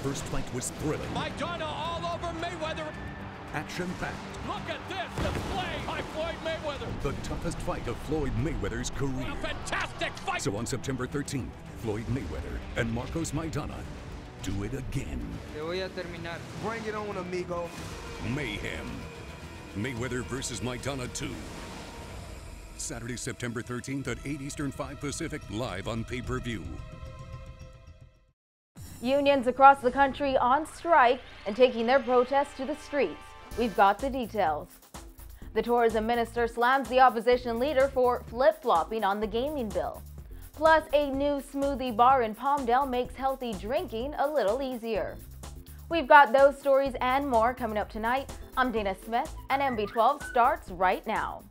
first fight was thrilling. Madonna all over Mayweather. Action-packed. Look at this display by Floyd Mayweather. The toughest fight of Floyd Mayweather's career. What a fantastic fight. So on September 13th, Floyd Mayweather and Marcos Maidana do it again. Te voy a terminar. Bring it on, amigo. Mayhem. Mayweather versus Maidana 2. Saturday, September 13th at 8 Eastern, 5 Pacific, live on pay-per-view. Unions across the country on strike and taking their protests to the streets. We've got the details. The tourism minister slams the opposition leader for flip-flopping on the gaming bill. Plus, a new smoothie bar in Palmdale makes healthy drinking a little easier. We've got those stories and more coming up tonight. I'm Dana Smith, and MB12 starts right now.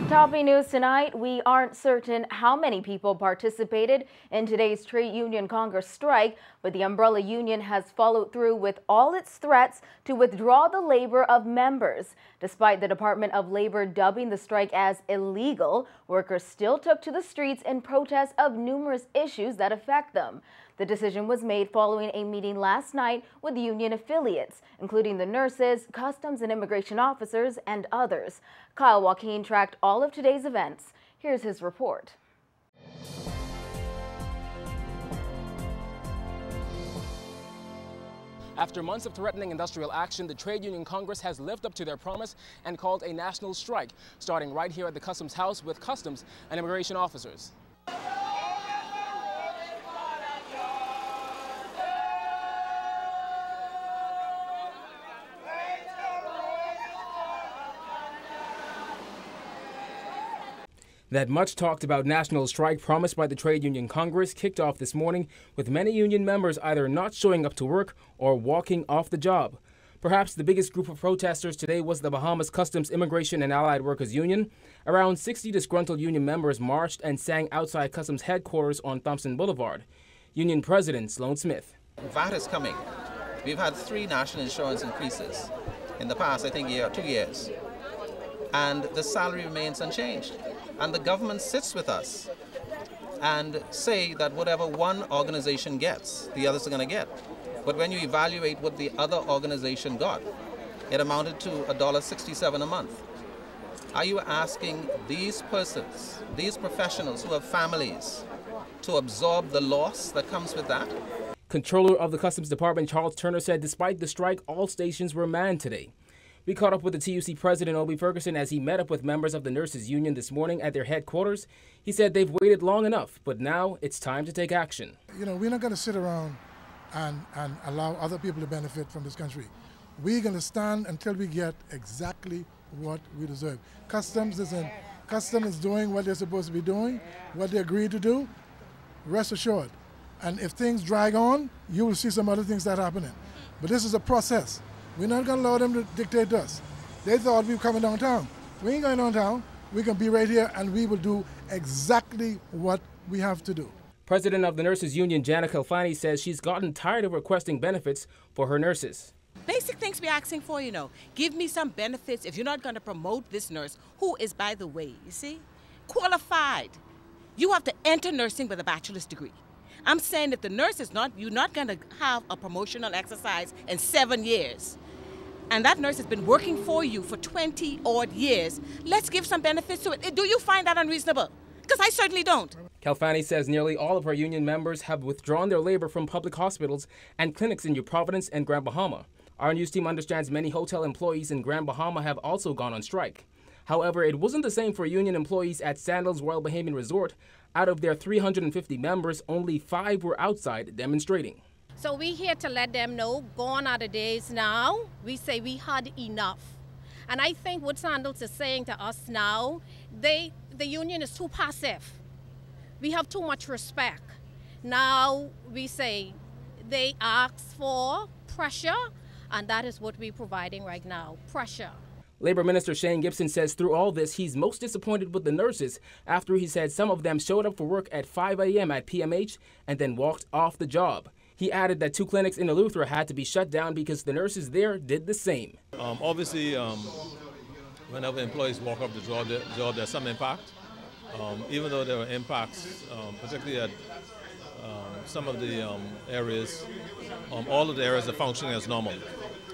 Topping news tonight, we aren't certain how many people participated in today's Trade Union Congress strike, but the umbrella union has followed through with all its threats to withdraw the labor of members. Despite the Department of Labor dubbing the strike as illegal, workers still took to the streets in protest of numerous issues that affect them. The decision was made following a meeting last night with union affiliates, including the nurses, customs and immigration officers, and others. Kyle Joaquin tracked all of today's events. Here's his report. After months of threatening industrial action, the Trade Union Congress has lived up to their promise and called a national strike, starting right here at the Customs House with customs and immigration officers. That much talked about national strike promised by the Trade Union Congress kicked off this morning with many union members either not showing up to work or walking off the job. Perhaps the biggest group of protesters today was the Bahamas Customs, Immigration and Allied Workers Union. Around 60 disgruntled union members marched and sang outside Customs headquarters on Thompson Boulevard. Union President Sloan Smith. VAT is coming. We've had 3 national insurance increases in the past, I think, 2 years. And the salary remains unchanged. And the government sits with us and say that whatever one organization gets, the others are going to get. But when you evaluate what the other organization got, it amounted to $1.67 a month. Are you asking these persons, these professionals who have families, to absorb the loss that comes with that? Controller of the Customs Department, Charles Turner, said despite the strike, all stations were manned today. We caught up with the TUC President, Obie Ferguson, as he met up with members of the Nurses Union this morning at their headquarters. He said they've waited long enough, but now it's time to take action. You know, we're not going to sit around and allow other people to benefit from this country. We're going to stand until we get exactly what we deserve. Customs is doing what they're supposed to be doing, what they agreed to do, rest assured. And if things drag on, you will see some other things that are happening. But this is a process. We're not going to allow them to dictate to us. They thought we were coming downtown. We ain't going downtown. We can be right here and we will do exactly what we have to do. President of the Nurses Union, Janet Kalfani, says she's gotten tired of requesting benefits for her nurses. Basic things we're asking for, you know. Give me some benefits if you're not going to promote this nurse, who is, by the way, you see, qualified. You have to enter nursing with a bachelor's degree. I'm saying if the nurse is not, you're not going to have a promotional exercise in 7 years. And that nurse has been working for you for 20-odd years. Let's give some benefits to it. Do you find that unreasonable? Because I certainly don't. Kalfani says nearly all of her union members have withdrawn their labor from public hospitals and clinics in New Providence and Grand Bahama. Our news team understands many hotel employees in Grand Bahama have also gone on strike. However, it wasn't the same for union employees at Sandals Royal Bahamian Resort. Out of their 350 members, only 5 were outside demonstrating. So we're here to let them know, gone are the days now. We say we had enough. And I think what Sandals is saying to us now, the union is too passive. We have too much respect. Now we say they ask for pressure, and that is what we're providing right now, pressure. Labor Minister Shane Gibson says through all this, he's most disappointed with the nurses after he said some of them showed up for work at 5 a.m. at PMH and then walked off the job. He added that 2 clinics in Eleuthera had to be shut down because the nurses there did the same. Obviously, whenever employees walk off the job, there's some impact. Even though there are impacts, particularly at some of the areas, all of the areas are functioning as normal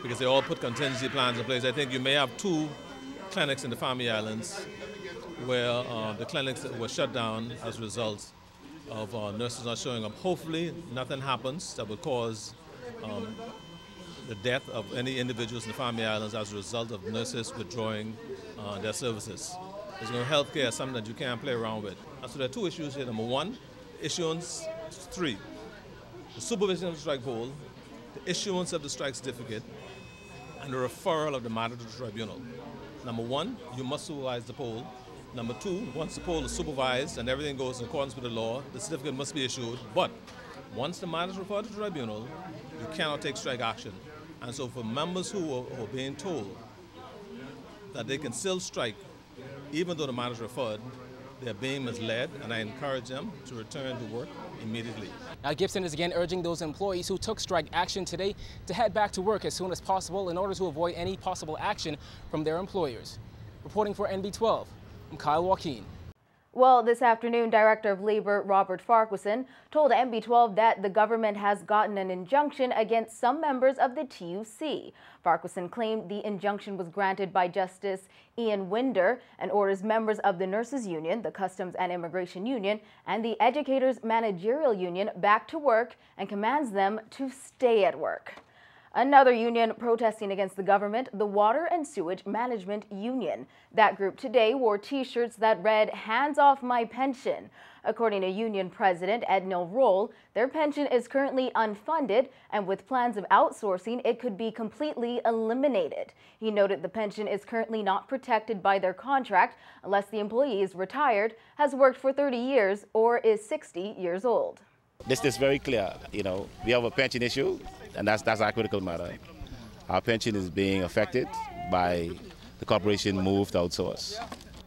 because they all put contingency plans in place. I think you may have 2 clinics in the Family Islands where the clinics were shut down as a result of nurses not showing up. Hopefully nothing happens that would cause the death of any individuals in the Family Islands as a result of nurses withdrawing their services. Healthcare is something that you can't play around with. And so there are 2 issues here. Number 1, issuance. 3, the supervision of the strike poll, the issuance of the strike certificate, and the referral of the matter to the tribunal. Number 1, you must supervise the poll. Number 2, once the poll is supervised and everything goes in accordance with the law, the certificate must be issued. But once the matter is referred to the tribunal, you cannot take strike action. And so for members who are being told that they can still strike even though the matter is referred, they're being misled, and I encourage them to return to work immediately. Now, Gibson is again urging those employees who took strike action today to head back to work as soon as possible in order to avoid any possible action from their employers. Reporting for NB12, I'm Kyle Joaquin. Well, this afternoon, Director of Labor Robert Farquharson told NB12 that the government has gotten an injunction against some members of the TUC. Farquharson claimed the injunction was granted by Justice Ian Winder and orders members of the Nurses Union, the Customs and Immigration Union, and the Educators Managerial Union back to work and commands them to stay at work. Another union protesting against the government, the Water and Sewage Management Union. That group today wore T-shirts that read, "Hands off my pension." According to union president Edna Roll, their pension is currently unfunded, and with plans of outsourcing, it could be completely eliminated. He noted the pension is currently not protected by their contract unless the employee is retired, has worked for 30 years, or is 60 years old. This is very clear. We have a pension issue, and that's our critical matter. Our pension is being affected by the corporation move to outsource.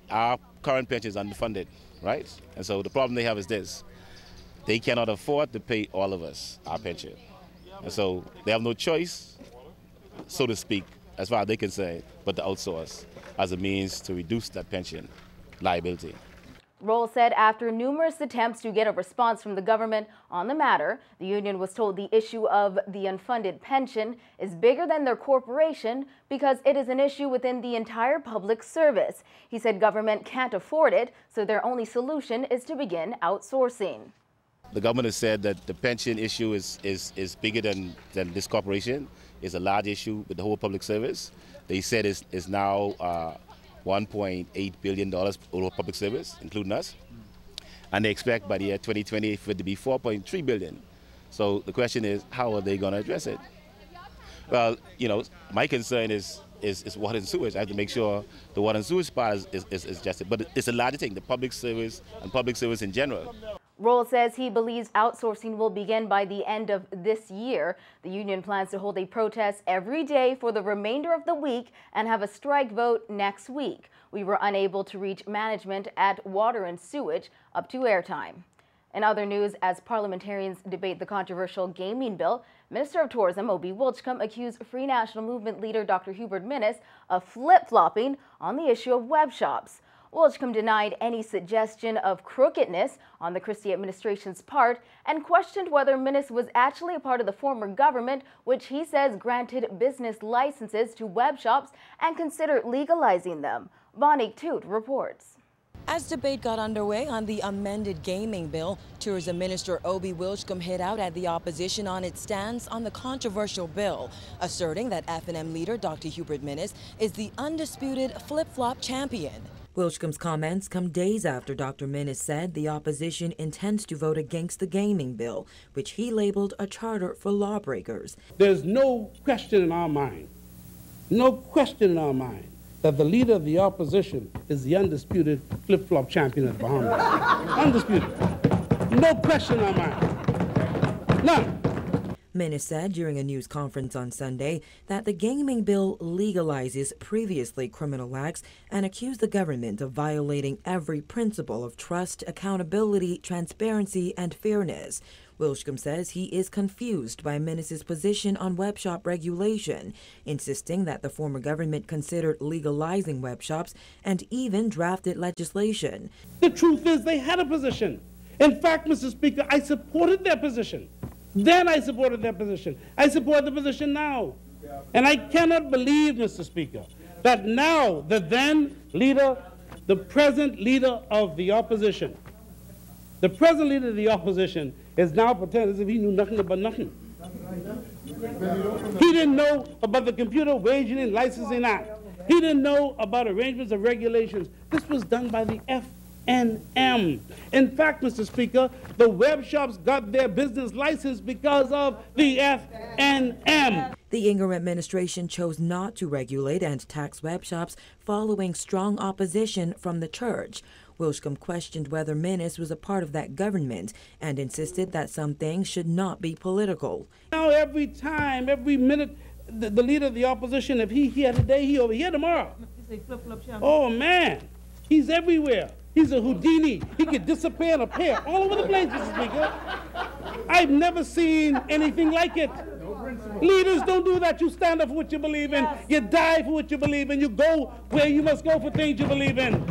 Our current pension is underfunded, right? And so the problem they have is this. They cannot afford to pay all of us our pension. And so they have no choice, so to speak, as far as they're concerned, but to outsource as a means to reduce that pension liability. Roll said after numerous attempts to get a response from the government on the matter, the union was told the issue of the unfunded pension is bigger than their corporation because it is an issue within the entire public service. He said government can't afford it, so their only solution is to begin outsourcing. The government has said that the pension issue is bigger than this corporation. It's a large issue with the whole public service. They said it's now $1.8 billion over public service, including us. And they expect by the year 2020 for it to be $4.3 billion. So the question is, how are they going to address it? Well, my concern is water and sewage. I have to make sure the water and sewage part is adjusted. But it's a larger thing, the public service and public service in general. Roll says he believes outsourcing will begin by the end of this year. The union plans to hold a protest every day for the remainder of the week and have a strike vote next week. We were unable to reach management at Water and Sewage up to airtime. In other news, as parliamentarians debate the controversial gaming bill, Minister of Tourism Obi Wilchcombe accused Free National Movement leader Dr. Hubert Minnis of flip-flopping on the issue of web shops. Wilchcombe denied any suggestion of crookedness on the Christie administration's part and questioned whether Minnis was actually a part of the former government, which he says granted business licenses to web shops and considered legalizing them. Bonnie Toot reports. As debate got underway on the amended gaming bill, Tourism Minister Obi Wilchcombe hit out at the opposition on its stance on the controversial bill, asserting that F&M leader Dr. Hubert Minnis is the undisputed flip-flop champion. Wilchcombe's comments come days after Dr. Minnis said the opposition intends to vote against the gaming bill, which he labeled a charter for lawbreakers. There's no question in our mind, that the leader of the opposition is the undisputed flip-flop champion of the Bahamas. Undisputed. No question in our mind. None. Minnis said during a news conference on Sunday that the gaming bill legalizes previously criminal acts and accused the government of violating every principle of trust, accountability, transparency, and fairness. Wilshcombe says he is confused by Minnis's position on web shop regulation, insisting that the former government considered legalizing web shops and even drafted legislation. The truth is they had a position. In fact, Mr. Speaker, I supported their position. Then I supported their position. I support the position now. And I cannot believe, Mr. Speaker, that now the then leader, the present leader of the opposition, is now pretending as if he knew nothing about nothing. He didn't know about the Computer Waging and Licensing Act. He didn't know about arrangements of regulations. This was done by the FNM. In fact, Mr. Speaker, the web shops got their business license because of the FNM. The Ingram administration chose not to regulate and tax web shops following strong opposition from the church. Wilshcombe questioned whether Minnis was a part of that government and insisted that some things should not be political. Now every time, every minute, the leader of the opposition, if he here today, he over here tomorrow. Oh man, he's everywhere. He's a Houdini. He could disappear and appear all over the place, Mr. Speaker. I've never seen anything like it. Leaders don't do that. You stand up for what you believe in. You die for what you believe in. You go where you must go for things you believe in.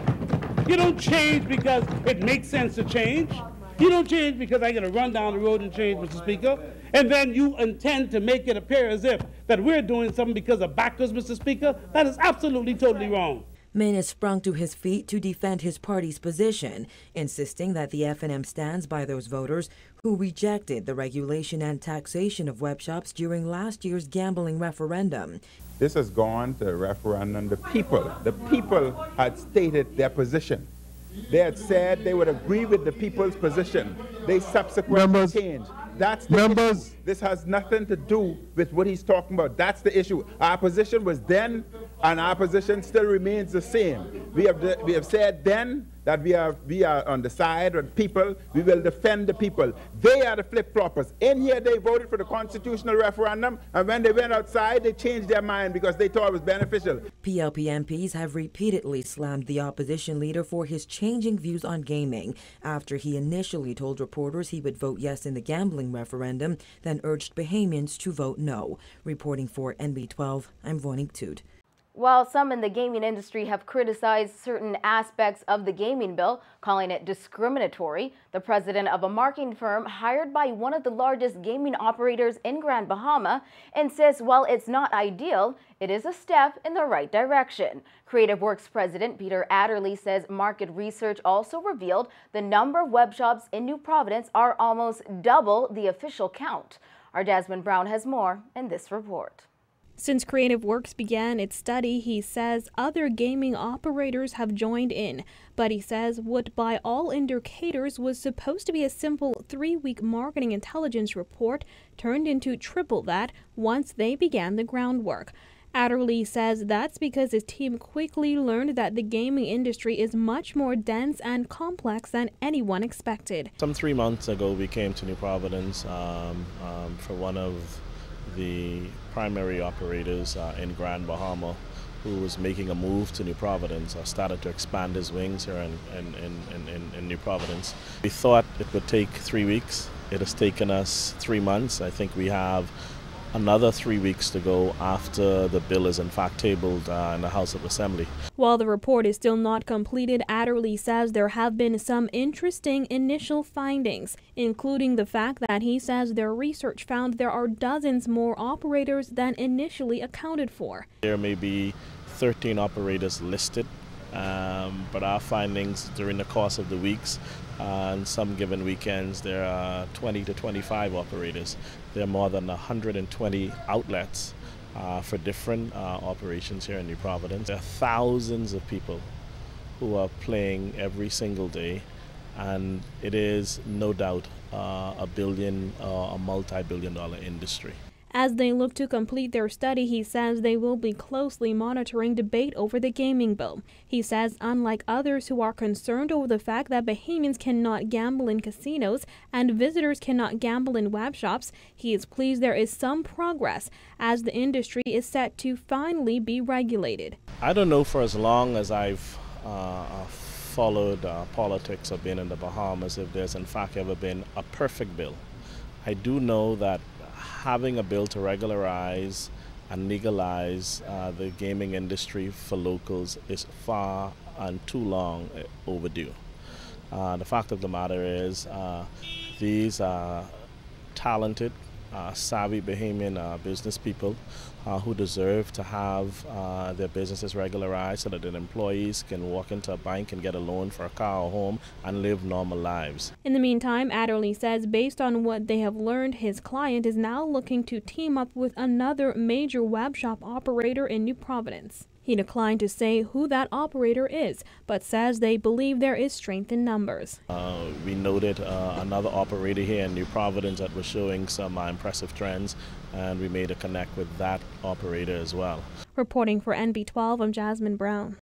You don't change because it makes sense to change. You don't change because I got to run down the road and change, Mr. Speaker. And then you intend to make it appear as if that we're doing something because of backers, Mr. Speaker. That is absolutely, totally wrong. Minnis sprung to his feet to defend his party's position, insisting that the FNM stands by those voters who rejected the regulation and taxation of web shops during last year's gambling referendum. This has gone to a referendum. The people had stated their position. They had said they would agree with the people's position. They subsequently changed. That's the issue. This has nothing to do with what he's talking about. That's the issue. Our position was then, and our position still remains the same. We have said then that we are on the side of people. We will defend the people. They are the flip-floppers. In here, they voted for the constitutional referendum, and when they went outside, they changed their mind because they thought it was beneficial. PLP MPs have repeatedly slammed the opposition leader for his changing views on gaming after he initially told reporters he would vote yes in the gambling referendum, then urged Bahamians to vote no. Reporting for NB12, I'm Vonik Tood. While some in the gaming industry have criticized certain aspects of the gaming bill, calling it discriminatory, the president of a marketing firm hired by one of the largest gaming operators in Grand Bahama insists while it's not ideal, it is a step in the right direction. Creative Works president Peter Adderley says market research also revealed the number of web shops in New Providence are almost double the official count. Our Jasmine Brown has more in this report. Since Creative Works began its study, he says other gaming operators have joined in. But he says what by all indicators was supposed to be a simple 3-week marketing intelligence report turned into triple that once they began the groundwork. Adderley says that's because his team quickly learned that the gaming industry is much more dense and complex than anyone expected. Some 3 months ago, we came to New Providence for one of the primary operators in Grand Bahama, who was making a move to New Providence, started to expand his wings here in New Providence. We thought it would take 3 weeks. It has taken us 3 months. I think we have another 3 weeks to go after the bill is in fact tabled in the House of Assembly. While the report is still not completed, Adderley says there have been some interesting initial findings, including the fact that he says their research found there are dozens more operators than initially accounted for. There may be 13 operators listed, but our findings during the course of the weeks and some given weekends, there are 20 to 25 operators. There are more than 120 outlets for different operations here in New Providence. There are thousands of people who are playing every single day, and it is no doubt a billion or a multi-billion-dollar industry. As they look to complete their study, he says they will be closely monitoring debate over the gaming bill. He says unlike others who are concerned over the fact that Bahamians cannot gamble in casinos and visitors cannot gamble in web shops, he is pleased there is some progress as the industry is set to finally be regulated. I don't know for as long as I've followed politics or been in the Bahamas if there's in fact ever been a perfect bill. I do know that having a bill to regularize and legalize the gaming industry for locals is far and too long overdue. The fact of the matter is these are talented, savvy Bahamian business people who deserve to have their businesses regularized so that their employees can walk into a bank and get a loan for a car or home and live normal lives. In the meantime, Adderley says based on what they have learned, his client is now looking to team up with another major web shop operator in New Providence. He declined to say who that operator is, but says they believe there is strength in numbers. We noted another operator here in New Providence that was showing some impressive trends, and we made a connect with that operator as well. Reporting for NB12, I'm Jasmine Brown.